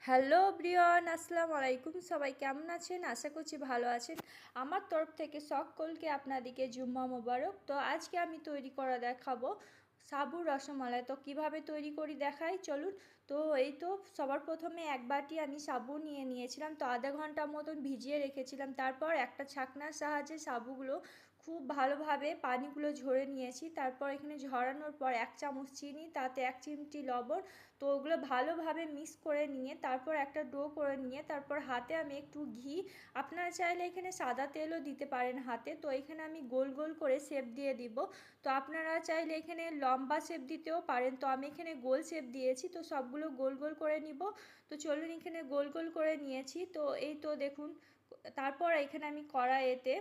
Hello Brian, আসসালামু আলাইকুম। সবাই কেমন আছেন? আশা করছি ভালো আছেন। আমার তরফ থেকে সকলকে আপনাদেরকে জুম্মা মোবারক। তো আজকে আমি তৈরি করা দেখাবো সাবুর রসমালাই। তো কিভাবে তৈরি করি দেখাই, চলুন। তো এই তো সবার প্রথমে এক বাটি আমি সাবু নিয়ে নিয়েছিলাম, তো আধা ঘন্টা মতন ভিজিয়ে রেখেছিলাম। তারপর একটা ছাকনার সাহায্যে সাবুগুলো খুব ভালোভাবে পানিগুলো ঝরে নিয়েছি। তারপর এখানে ঝরানোর পর 1 চামচ চিনি, তাতে 1 চিমটি লবণ, তো ওগুলো ভালোভাবে মিক্স করে নিয়ে তারপর একটা ডো করে নিয়ে তারপর হাতে আমি একটু ঘি, আপনারা চাইলে এখানে সাদা তেলও দিতে পারেন হাতে। তো এখানে আমি গোল গোল করে শেপ দিয়ে দিব। তো আপনারা চাইলে এখানে লম্বা শেপ দিতেও পারেন, তো আমি এখানে গোল শেপ দিয়েছি। তো সবগুলো গোল গোল করে নিব। তো চলুন, এখানে গোল গোল করে নিয়েছি। তো এই তো দেখুন। তারপর এখানে আমি কড়াইতে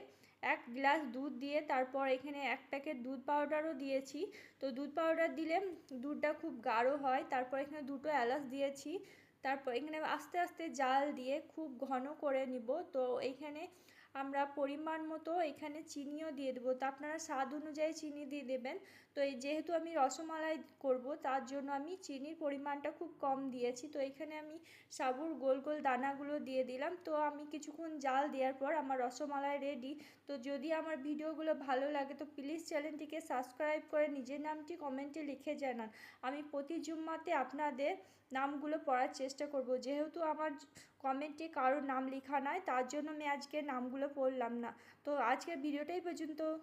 1 গ্লাস দুধ দিয়ে তারপর এখানে 1 প্যাকেট দুধ পাউডারও দিয়েছি। তো দুধ পাউডার দিলে দুধটা খুব গাঢ় হয়। তারপর এখানে 2টো এলাচ দিয়েছি। তারপর এখানে আস্তে আস্তে জাল দিয়ে খুব ঘন করে নিব। তো এইখানে আমরা পরিমাণ মতো এখানে চিনিও দিয়ে দেবো, তো আপনারা স্বাদ অনুযায়ী চিনি দিয়ে দেবেন। তো এই যেহেতু আমি রসমালাই করব, তার জন্য আমি চিনির পরিমাণটা খুব কম দিয়েছি। তো এখানে আমি সাবুর গোল গোল দানাগুলো দিয়ে দিলাম। তো আমি কিছুক্ষণ জাল দেওয়ার পর আমার রসমালাই রেডি। তো যদি আমার ভিডিওগুলো ভালো লাগে তো প্লিজ চ্যানেলটিকে সাবস্ক্রাইব করে নিজের নামটি কমেন্টে লিখে জানান। আমি প্রতি জুম্মাতে আপনাদের নামগুলো পড়ার চেষ্টা করব। যেহেতু আমার কমেন্টে কারোর নাম লেখা নয়, তার জন্য আমি আজকে নামগুলো পড়লাম না। তো আজকের ভিডিওটাই পর্যন্ত।